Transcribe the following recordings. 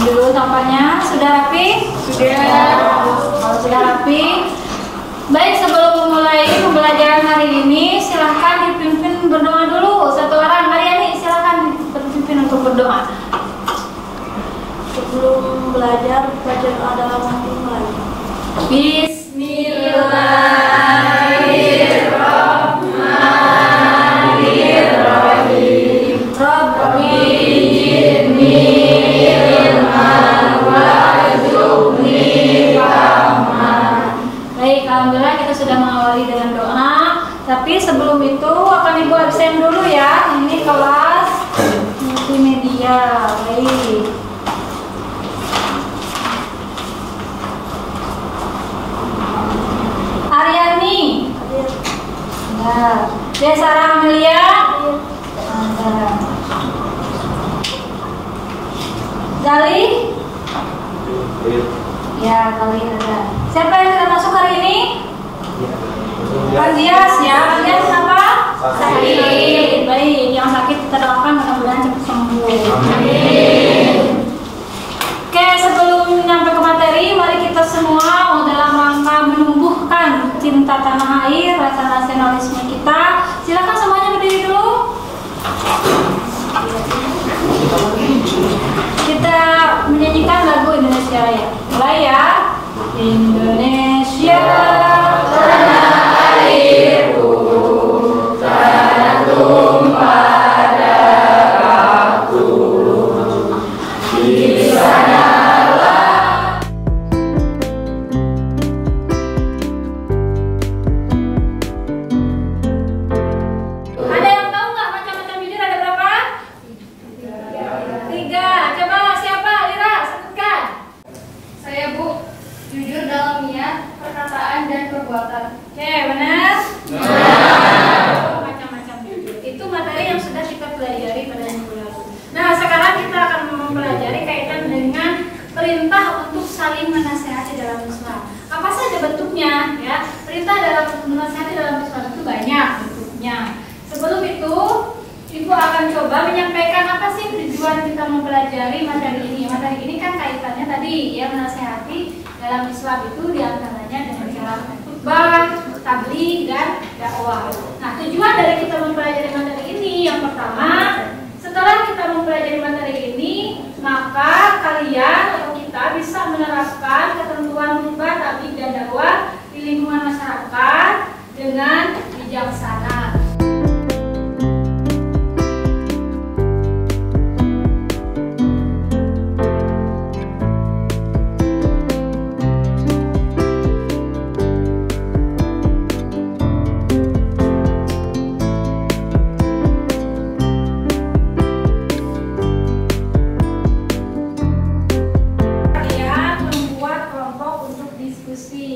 Dulu tampaknya sudah rapi? Sudah. Kalau sudah rapi, baik, sebelum memulai pembelajaran hari ini, silahkan dipimpin berdoa dulu. Satu orang, Mariani, silahkan berpimpin untuk berdoa. Sebelum belajar, baca doa dalam hati mulai. Bismillahirrahmanirrahim. Rabbi zidni ilman warzuqni fahman. Baik, alhamdulillah kita sudah mengawali dengan doa. Tapi sebelum itu akan Ibu absen dulu ya. Ini kelas multimedia. Baik. Aryani. Ada. Desara Amelia. Ada. Zali. Ya, kali ada. Siapa yang sudah masuk hari ini? Kandias ya. Kandias apa? Sakit. Baik, yang sakit kita doakan mudah-mudahan cepat sembuh. Amin. Oke, sebelum nyampe ke materi, mari kita semua dalam rangka menumbuhkan cinta tanah air, rasa nasionalisme kita. Silakan semuanya berdiri dulu. Kita menyanyikan lagu Indonesia Raya. Mulai ya. Indonesia tanah airku, tanah tumpah darahku. Di sana ada yang tahu nggak macam-macam jujur ada berapa? 3. Coba siapa? Lira, sebutkan. Saya, Bu. Jujur dalam niat, perkataan, dan perbuatan. Oke, benar? Benar. Macam-macam jujur. Itu materi yang sudah kita pelajari pada minggu lalu. Nah, sekarang kita akan mempelajari kaitan dengan perintah untuk saling menasihati dalam Islam. Apa saja bentuknya? Ya, perintah dalam menasihati dalam Islam itu banyak bentuknya. Sebelum itu, Ibu akan coba menyampaikan apa sih tujuan kita mempelajari materi ini. Materi ini kan kaitannya tadi ya, menasihati dalam Islam itu diantaranya dengan cara khutbah, tabligh, dan dakwah. Nah, tujuan dari kita mempelajari materi ini yang pertama, setelah kita mempelajari materi ini, maka kalian atau kita bisa menerapkan ketentuan khutbah, tabligh, dan dakwah di lingkungan masyarakat dengan bijaksana.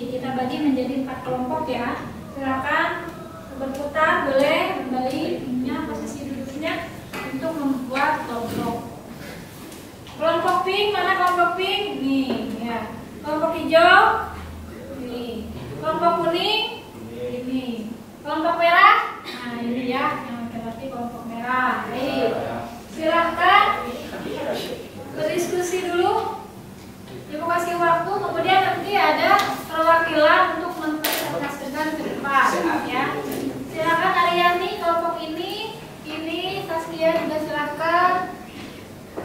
Kita bagi menjadi 4 kelompok ya. Silakan berputar, boleh kembali posisi duduknya untuk membuat kelompok. Kelompok pink, mana kelompok pink? Nih ya. Kelompok hijau, ini. Kelompok kuning, ini. Kelompok merah, nah ini ya, yang berarti kelompok merah. Baik. Silahkan berdiskusi dulu. Ibu kasih waktu, kemudian nanti ada perwakilan untuk mempresentasikan ke depan ya. Silakan Aryani kelompok ini Saskia juga silakan.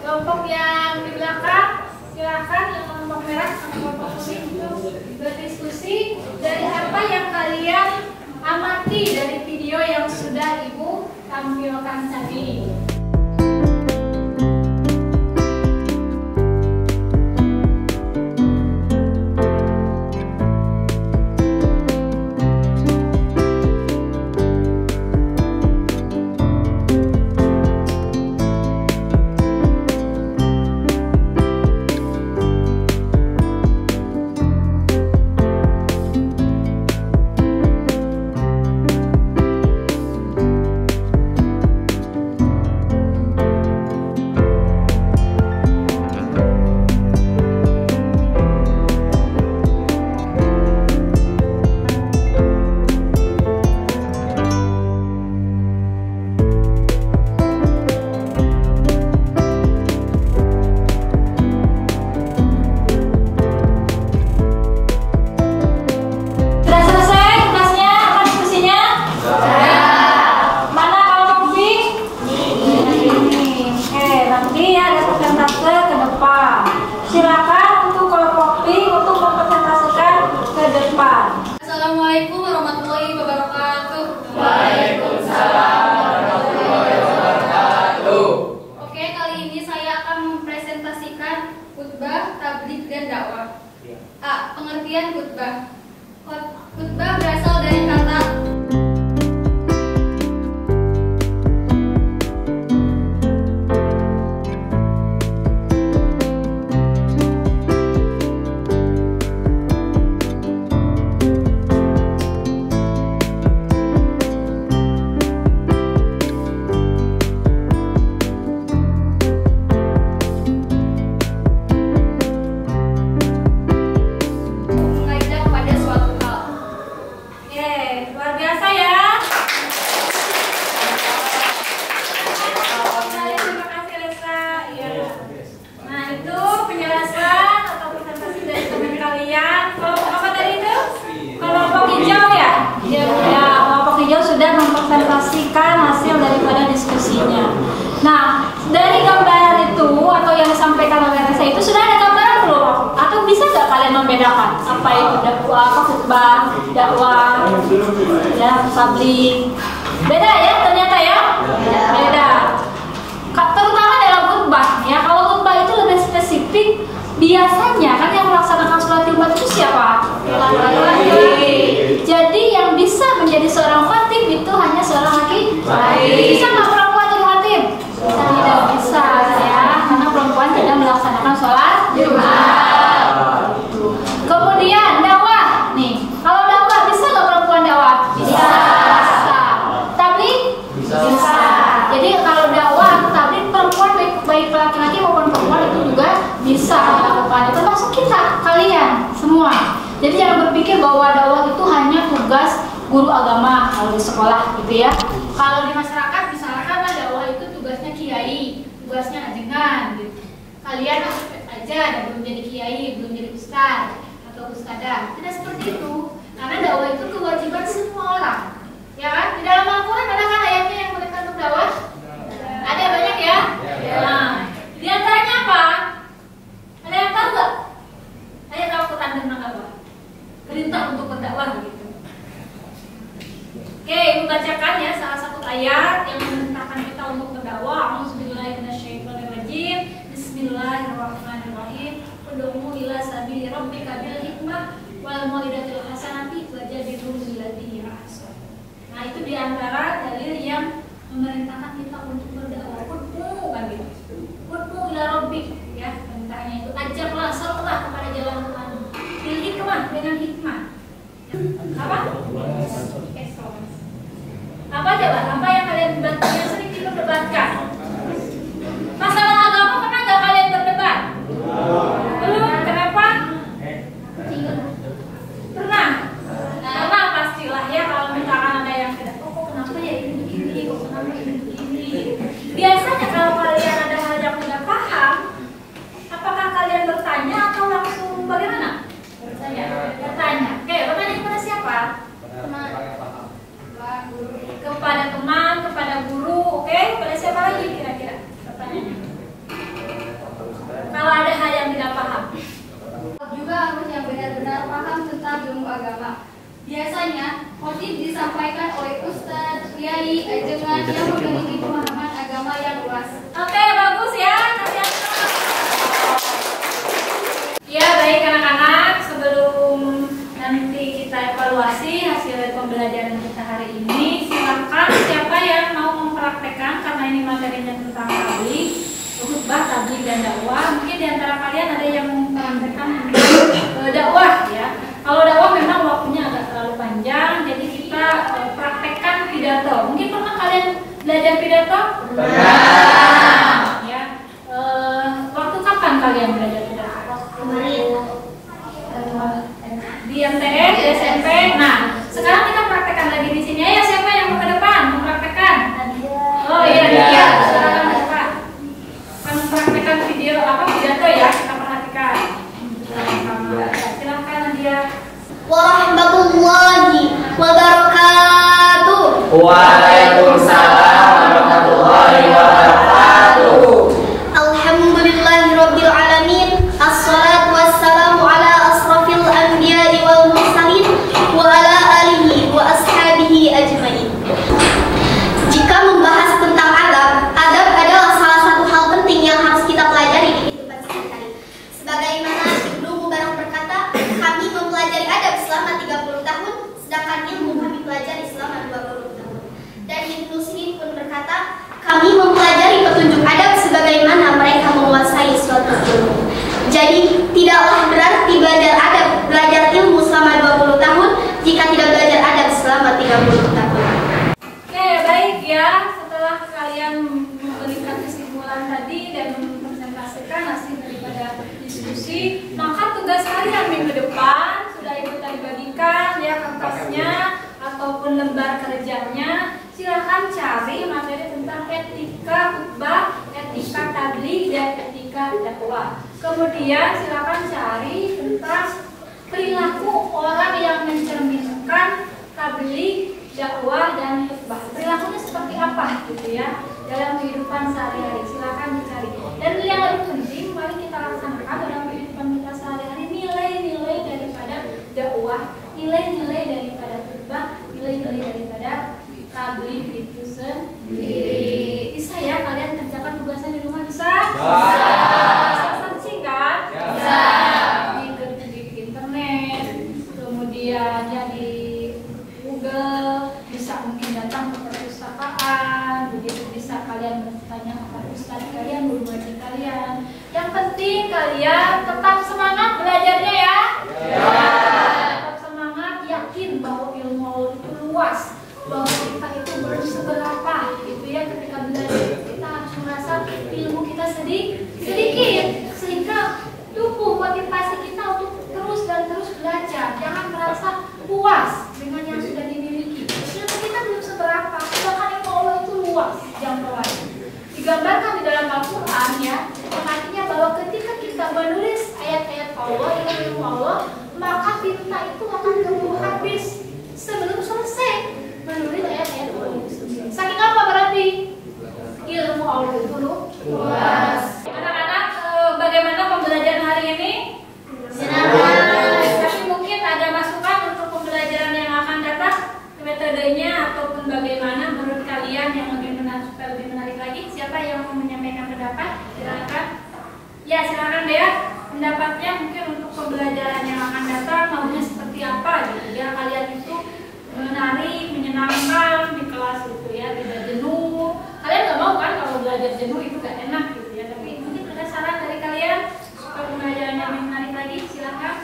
Kelompok yang di belakang silakan, yang kelompok merah sama kelompok kuning untuk berdiskusi dari apa yang kalian amati dari video yang sudah Ibu tampilkan tadi. silakan untuk kelompok B untuk mempresentasikan ke depan. Assalamualaikum warahmatullahi wabarakatuh. Waalaikumsalam warahmatullahi wabarakatuh. Oke, kali ini saya akan mempresentasikan khutbah, tabligh, dan dakwah. A. Pengertian khutbah. Khutbah berasal dari kata mengajak pada suatu hal. Luar biasa ya. Terima kasih Lesa. Iya. Nah itu penjelasan atau presentasi dari teman kalian. Kelompok apa tadi itu? Kelompok hijau ya? Ya, kelompok hijau sudah mempresentasikan hasil daripada diskusinya. Nah, dari gambaran itu atau yang disampaikan oleh Lesa itu sudah ada gambaran belum? Atau bisa nggak kalian membedakan apa itu dakwah, apa khutbah, dakwah, ya, tabligh? Beda ya ternyata ya? Beda. Terutama dalam khutbah ya. Kalau khutbah itu lebih spesifik. Biasanya kan yang melaksanakan sholat Jumat itu siapa? Laki-laki. Jadi yang bisa menjadi seorang khatib itu hanya seorang laki-laki. Bisa nggak perempuan jadi khatib? Tidak bisa ya, karena perempuan tidak melaksanakan sholat Jumat. Kemudian dakwah, nih kalau dakwah bisa nggak perempuan dakwah? Bisa. Tabligh? Bisa. Jadi kalau dakwah atau tabligh perempuan baik laki-laki maupun perempuan itu juga bisa melakukan. Termasuk kita, kalian semua. Jadi jangan berpikir bahwa dakwah itu hanya tugas guru agama kalau di sekolah gitu ya. Kalau di masyarakat misalkan dakwah itu tugasnya kiai, tugasnya ajengan gitu. Kalian aja dan belum jadi kiai, belum jadi ustaz atau ustadzah. Tidak seperti itu. Karena dakwah itu kewajiban semua orang. Ya kan? Di dalam Al-Qur'an ada kan ayatnya yang menekan untuk dakwah? Ada banyak ya? Nah, di antaranya apa? Ada yang tahu nggak? Ayat Al-Qur'an tentang dakwah. Perintah untuk berdakwah begitu. Oke, ibu bacakan ya salah satu ayat yang memerintahkan kita untuk berdakwah. A'udzubillahi minasyaitonirrajim. Bismillahirrahmanirrahim. Ud'u ila sabili rabbika bil hikmah wal mau'izatil hasanati wajadilhum billati hiya ahsan. Nah, itu diantara dalil yang memerintahkan kita untuk berdakwah. Ud'u kan gitu. Ud'u ila rabbik ya, perintahnya itu ajaklah, serulah kepada jalan Tuhan. Bil hikmah, dengan hikmah. Apa? Apa coba? Apa yang kalian yang sering diperdebatkan? Masalah agama pernah nggak kalian berdebat? Belum. Kenapa? Pernah. Pernah pastilah ya kalau misalkan ada yang tidak. Oh, kenapa ya ini begini? Kok kenapa ini begini? Biasanya kalau kalian ada hal yang tidak paham, apakah kalian bertanya atau langsung bagaimana? Bertanya. Oke, bertanya kepada siapa? Kepada teman, kepada guru, oke? Kepada siapa lagi kira-kira pertanyaannya? Kalau ada hal yang tidak paham, juga harus yang benar-benar paham tentang ilmu agama. Biasanya, khotib disampaikan oleh ustadz, kiai, ajengan yang memiliki pemahaman agama yang luas. oke, bagus ya. Ya, baik anak-anak, sebelum nanti kita evaluasi hasil pembelajaran kita hari ini, silakan siapa yang mau mempraktekkan, karena ini materinya tentang tabligh, khutbah, tabligh dan dakwah. Mungkin diantara kalian ada yang mempraktekkan dakwah ya. Kalau dakwah memang waktunya agak terlalu panjang, jadi kita praktekkan pidato. Mungkin pernah kalian belajar pidato? Pernah. Ya. Waktu kapan kalian belajar pidato? Di MTS, di SMP. Nah, sekarang kita praktekkan lagi di sini. Ayo, siapa yang mau ke depan mempraktekkan? Oh iya, dia. Silakan ke depan. Akan mempraktekkan video pidato ya, kita perhatikan. Silakan Nadia. Warahmatullahi wabarakatuh. Waalaikumsalam warahmatullahi wabarakatuh. Alhamdulillahirabbil alamin. kami mempelajari petunjuk adab sebagaimana mereka menguasai suatu ilmu. Jadi, tidaklah berarti belajar ilmu selama 20 tahun jika tidak belajar adab selama 30 tahun. Oke, baik ya. Setelah kalian memberikan kesimpulan tadi dan mempresentasikan hasil daripada diskusi, maka tugas kalian minggu depan sudah ibu tadi bagikan ya kertasnya ataupun lembar kerjanya. Silakan cari materi tentang etika khutbah, etika tabligh, dan etika dakwah. Kemudian silakan cari tentang perilaku orang yang mencerminkan tabligh, dakwah, dan khutbah. Perilakunya seperti apa gitu ya dalam kehidupan sehari-hari. Silakan dicari. Dan yang lebih penting, mari kita laksanakan dalam kehidupan kita sehari-hari nilai-nilai daripada dakwah, nilai-nilai daripada khutbah, nilai-nilai daripada tabligh itu sendiri. Bisa ya kalian kerjakan tugasnya di rumah, bisa? Bisa searching kan? Bisa. Di internet, kemudian ya di Google, bisa mungkin datang ke perpustakaan, begitu bisa kalian bertanya kepada ustaz kalian, guru ngaji kalian. Yang penting kalian tetap semangat belajarnya ya. Tetap semangat, yakin bahwa ilmu Allah itu luas, bahwa kita itu belum seberapa gitu ya. Ketika belajar kita harus merasa ilmu kita sedikit, sehingga tubuh motivasi kita untuk terus dan terus belajar. Jangan merasa puas dengan yang sudah dimiliki. Ilmu kita belum seberapa, bahkan ilmu Allah itu luas jangkauannya. Digambarkan di dalam Al-Quran ya, yang artinya bahwa ketika kita menulis ayat-ayat Allah, ilmu Allah, maka tinta itu akan keburu habis sebelum selesai menulis ayat-ayat Allah itu sendiri. Saking apa berarti? Ilmu Allah itu luas. Anak-anak, bagaimana pembelajaran hari ini? Tapi mungkin ada masukan untuk pembelajaran yang akan datang, metodenya ataupun bagaimana menurut kalian yang lebih menarik lagi. Siapa yang mau menyampaikan pendapat? Silakan. Ya, silakan Dea. Pendapatnya mungkin untuk pembelajaran yang akan datang maunya seperti apa gitu ya. Kalian itu menarik, menyenangkan di kelas gitu ya, tidak jenuh. Kalian nggak mau kan kalau belajar jenuh itu gak enak gitu ya. Tapi mungkin ada saran dari kalian supaya pembelajarannya lebih menarik lagi. Silakan.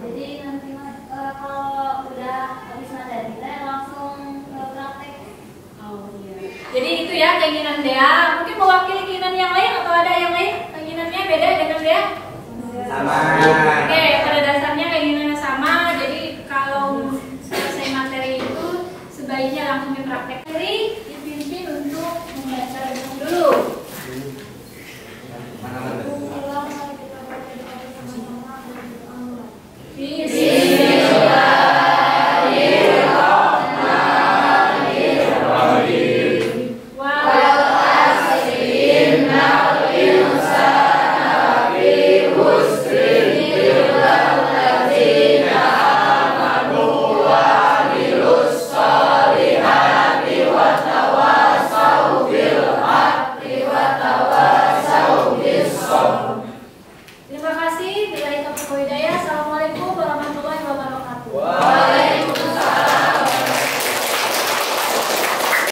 Jadi nanti kalau udah habis materi kita langsung praktek. Oh iya. Jadi itu ya keinginan Dea. Mungkin mewakili keinginan yang lain atau ada yang lain? Keinginannya beda dengan Dea? Sama. Oke, pada